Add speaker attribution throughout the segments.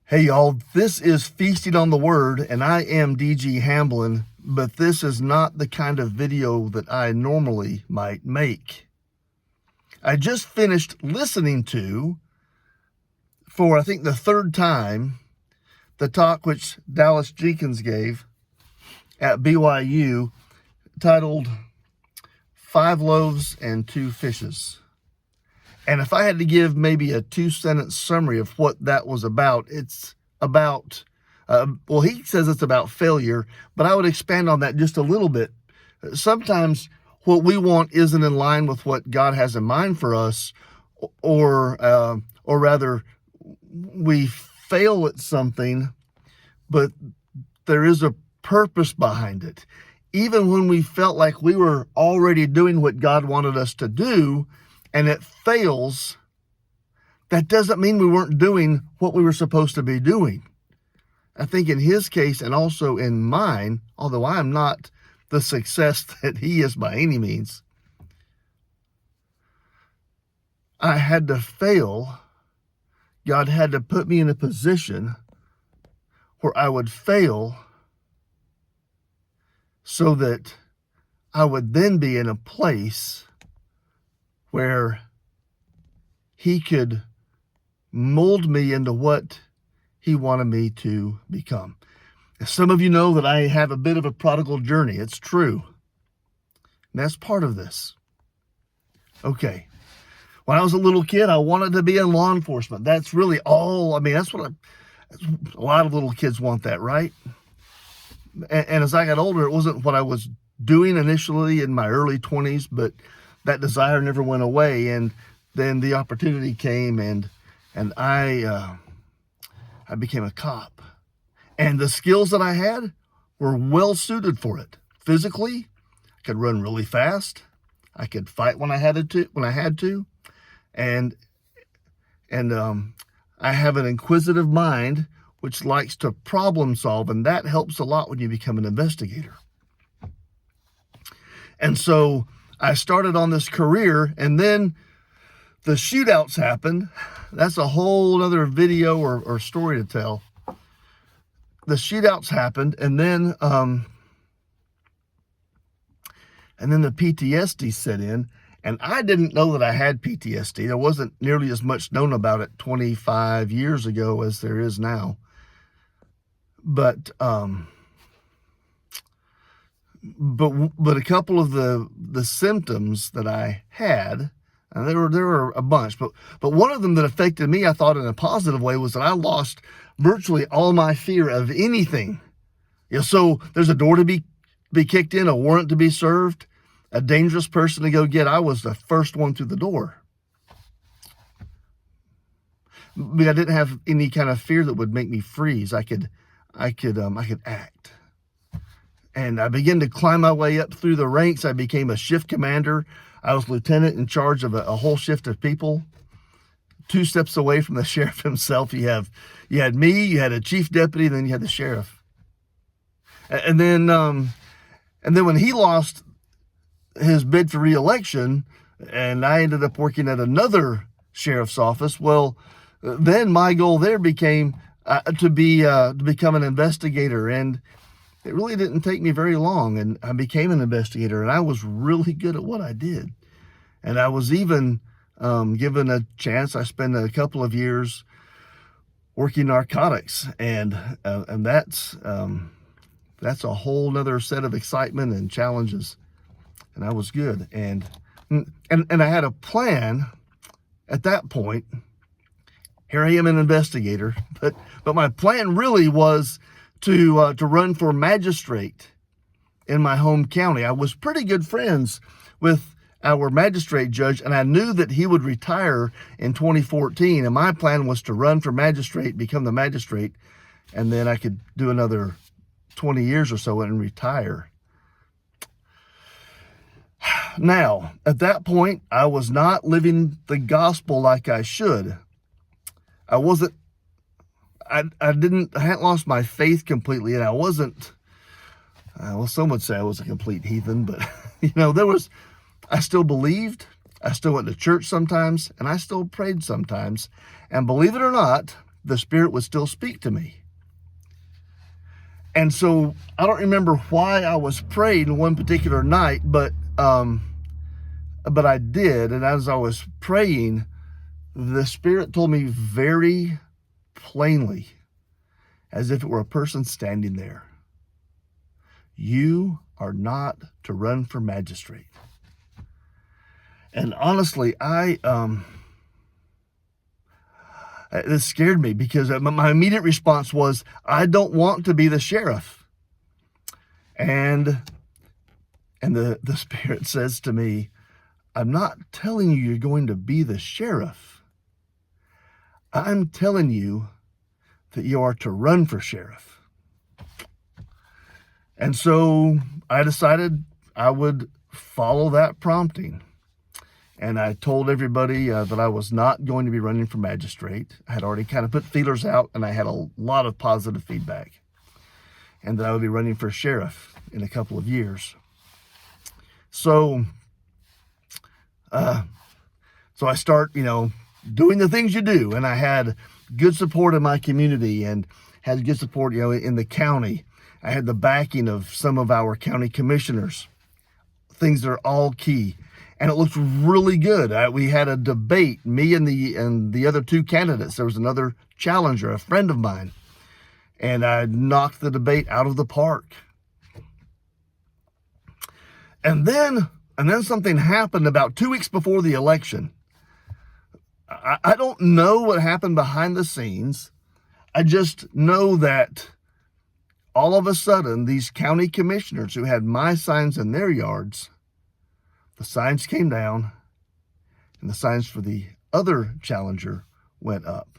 Speaker 1: Hey y'all, this is Feasting on the Word, and I am DG Hamblin, but this is not the kind of video that I normally might make. I just finished listening to, for I think the third time, the talk which Dallas Jenkins gave at BYU titled 5 Loaves and 2 Fishes. And if I had to give maybe a 2-sentence summary of what that was about, it's about, he says it's about failure, but I would expand on that just a little bit. Sometimes what we want isn't in line with what God has in mind for us, or rather, we fail at something, but there is a purpose behind it. Even when we felt like we were already doing what God wanted us to do, and it fails, that doesn't mean we weren't doing what we were supposed to be doing. I think in his case, and also in mine, although I'm not the success that he is by any means, I had to fail. God had to put me in a position where I would fail so that I would then be in a place where he could mold me into what he wanted me to become. Some of you know that I have a bit of a prodigal journey. It's true. And that's part of this. Okay. When I was a little kid, I wanted to be in law enforcement. That's really all. That's what a lot of little kids want that, right? And as I got older, it wasn't what I was doing initially in my early 20s, but that desire never went away, and then the opportunity came, and I became a cop, and the skills that I had were well suited for it. Physically, I could run really fast. I could fight when I had to, and I have an inquisitive mind which likes to problem solve, and that helps a lot when you become an investigator. And so I started on this career, and then the shootouts happened. That's a whole other video or story to tell. The shootouts happened, and then the PTSD set in, and I didn't know that I had PTSD. There wasn't nearly as much known about it 25 years ago as there is now. But a couple of the symptoms that I had, and there were a bunch, but one of them that affected me, I thought in a positive way, was that I lost virtually all my fear of anything. So there's a door to be kicked in, a warrant to be served, a dangerous person to go get. I was the first one through the door. But I didn't have any kind of fear that would make me freeze. I could act. And I began to climb my way up through the ranks. I became a shift commander. I was lieutenant in charge of a whole shift of people. 2 steps away from the sheriff himself, you had me, you had a chief deputy, then you had the sheriff. And then when he lost his bid for re-election, and I ended up working at another sheriff's office, well, then my goal there became to become an investigator, and it really didn't take me very long, and I became an investigator, and I was really good at what I did. And I was even given a chance. I spent a couple of years working narcotics, and that's a whole nother set of excitement and challenges. And I was good, and I had a plan at that point. Here I am, an investigator, but my plan really was to run for magistrate in my home county. I was pretty good friends with our magistrate judge, and I knew that he would retire in 2014, and my plan was to run for magistrate, become the magistrate, and then I could do another 20 years or so and retire. Now, at that point, I was not living the gospel like I should. I hadn't lost my faith completely, and I wasn't, some would say I was a complete heathen, but, I still believed, I still went to church sometimes, and I still prayed sometimes. And believe it or not, the Spirit would still speak to me. And so I don't remember why I was praying one particular night, but I did. And as I was praying, the Spirit told me very plainly, as if it were a person standing there, you are not to run for magistrate. And honestly, this scared me, because my immediate response was, I don't want to be the sheriff. And the Spirit says to me, I'm not telling you you're going to be the sheriff. I'm telling you that you are to run for sheriff. And so I decided I would follow that prompting. And I told everybody that I was not going to be running for magistrate. I had already kind of put feelers out, and I had a lot of positive feedback. And that I would be running for sheriff in a couple of years. So I start, doing the things you do. And I had good support in my community and had good support, in the county. I had the backing of some of our county commissioners. Things that are all key. And it looked really good. We had a debate, me and the other two candidates. There was another challenger, a friend of mine. And I knocked the debate out of the park. And then something happened about 2 weeks before the election. I don't know what happened behind the scenes. I just know that all of a sudden, these county commissioners who had my signs in their yards, the signs came down, and the signs for the other challenger went up.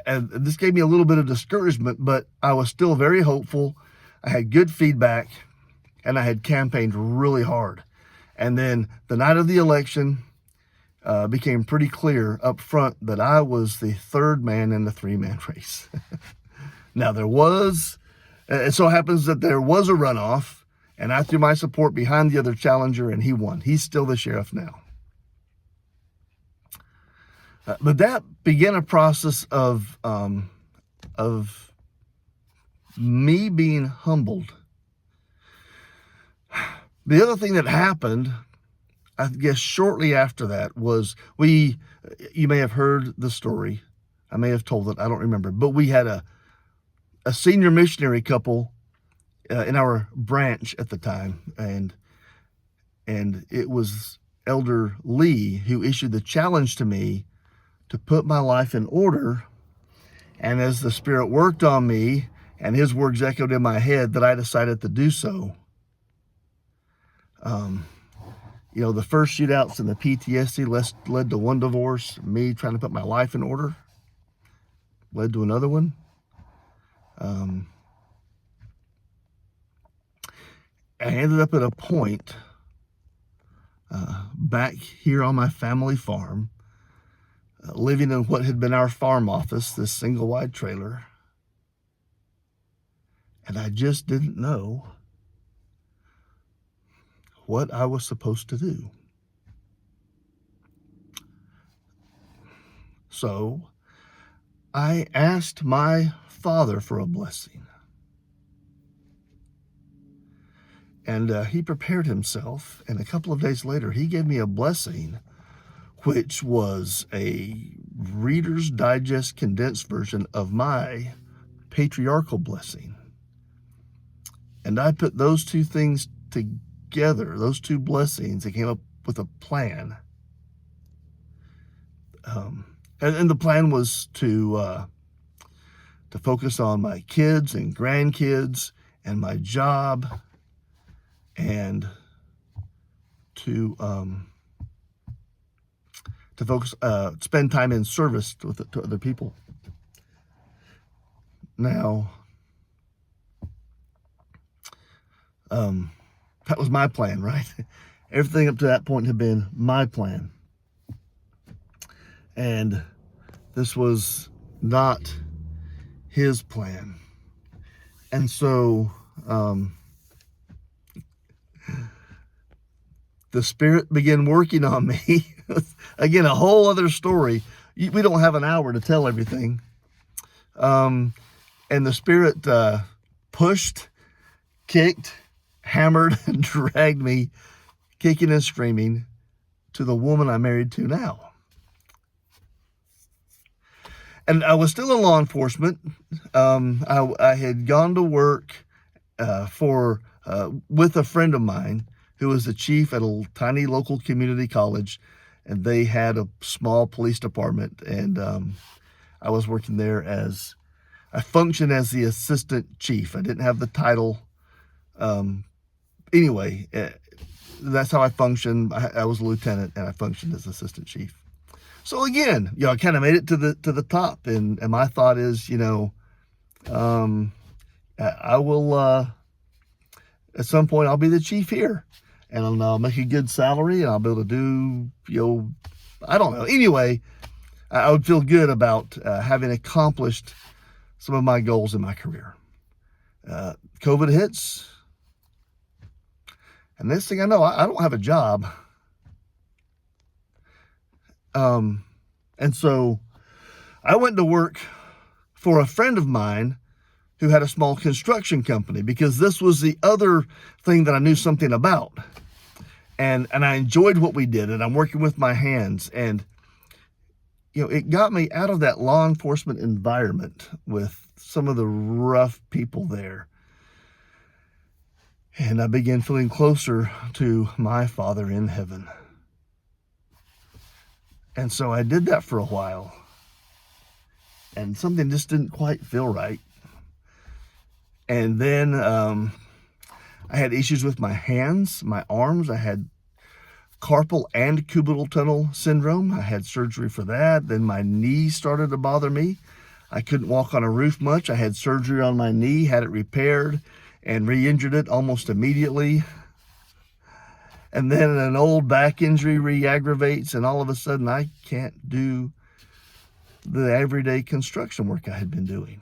Speaker 1: And this gave me a little bit of discouragement, but I was still very hopeful. I had good feedback, and I had campaigned really hard. And then the night of the election, became pretty clear up front that I was the third man in the 3-man race. Now it so happens that there was a runoff, and I threw my support behind the other challenger, and he won. He's still the sheriff now. But that began a process of me being humbled. The other thing that happened, I guess shortly after that, was you may have heard the story. I may have told it. I don't remember. But we had a senior missionary couple in our branch at the time. And it was Elder Lee who issued the challenge to me to put my life in order. And as the Spirit worked on me and his words echoed in my head, that I decided to do so. The first shootouts in the PTSD led to one divorce. Me trying to put my life in order led to another one. I ended up at a point back here on my family farm, living in what had been our farm office, this single wide trailer. And I just didn't know what I was supposed to do. So I asked my father for a blessing. And he prepared himself, and a couple of days later, he gave me a blessing, which was a Reader's Digest condensed version of my patriarchal blessing. And I put those two things together, those two blessings, and came up with a plan. And the plan was to focus on my kids and grandkids and my job, and to focus, spend time in service to other people. Now, that was my plan, right? Everything up to that point had been my plan. And this was not his plan. And so, the Spirit began working on me. Again, a whole other story. we don't have an hour to tell everything. And the Spirit pushed, kicked, hammered, and dragged me, kicking and screaming, to the woman I'm married to now. And I was still in law enforcement. I had gone to work with a friend of mine who was the chief at a tiny local community college, and they had a small police department. And I was working there I functioned as the assistant chief. I didn't have the title. Anyway, that's how I functioned. I was a lieutenant, and I functioned as assistant chief. So again, I kind of made it to the top, and my thought is, I will at some point I'll be the chief here, and I'll make a good salary, and I'll be able to do, I don't know. Anyway, I would feel good about having accomplished some of my goals in my career. COVID hits, and next thing I know, I don't have a job. And so I went to work for a friend of mine who had a small construction company, because this was the other thing that I knew something about. And I enjoyed what we did, and I'm working with my hands, and it got me out of that law enforcement environment with some of the rough people there. And I began feeling closer to my Father in heaven. And so I did that for a while, and something just didn't quite feel right. And then I had issues with my hands, my arms. I had carpal and cubital tunnel syndrome. I had surgery for that. Then my knee started to bother me. I couldn't walk on a roof much. I had surgery on my knee, had it repaired, and re-injured it almost immediately. And then an old back injury re-aggravates, and all of a sudden I can't do the everyday construction work I had been doing.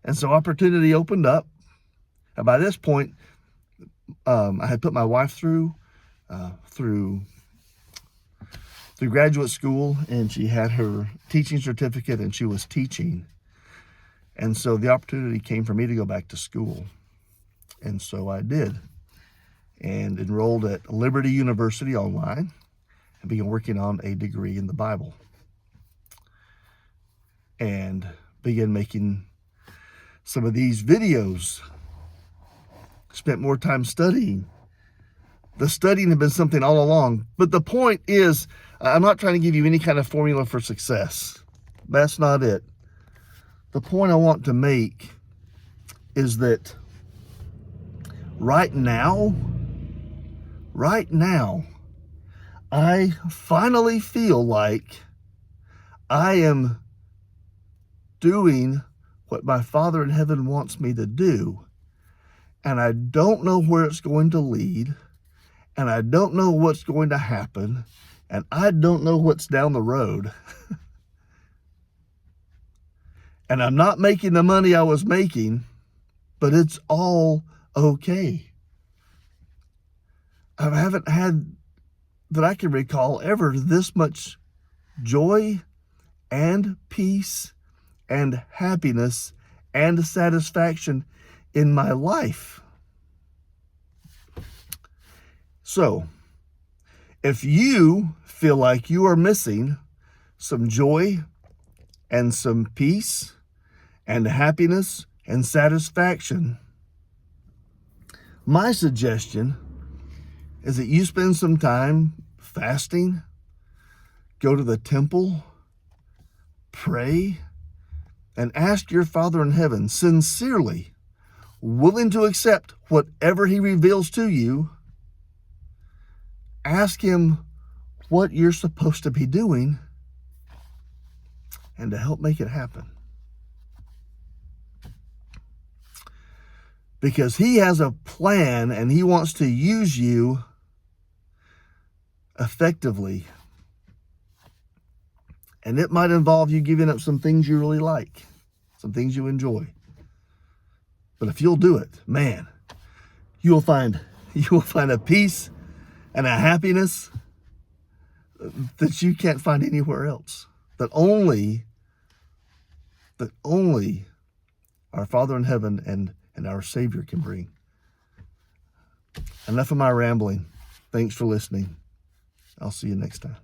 Speaker 1: And so opportunity opened up. And by this point, I had put my wife through graduate school, and she had her teaching certificate, and she was teaching. And so the opportunity came for me to go back to school. And so I did, and enrolled at Liberty University online and began working on a degree in the Bible, and began making some of these videos. Spent more time studying. The studying had been something all along, but the point is, I'm not trying to give you any kind of formula for success. That's not it. The point I want to make is that right now, I finally feel like I am doing what my Father in heaven wants me to do. And I don't know where it's going to lead. And I don't know what's going to happen. And I don't know what's down the road. And I'm not making the money I was making, but it's all okay. I haven't had, that I can recall, ever this much joy and peace and happiness and satisfaction in my life. So, if you feel like you are missing some joy and some peace and happiness and satisfaction, my suggestion is that you spend some time fasting, go to the temple, pray, and ask your Father in heaven, sincerely, willing to accept whatever He reveals to you. Ask Him what you're supposed to be doing and to help make it happen. Because He has a plan, and He wants to use you effectively. And it might involve you giving up some things you really like, some things you enjoy. But if you'll do it, man, you will find a peace and a happiness that you can't find anywhere else. That only our Father in heaven and our Savior can bring. Enough of my rambling. Thanks for listening. I'll see you next time.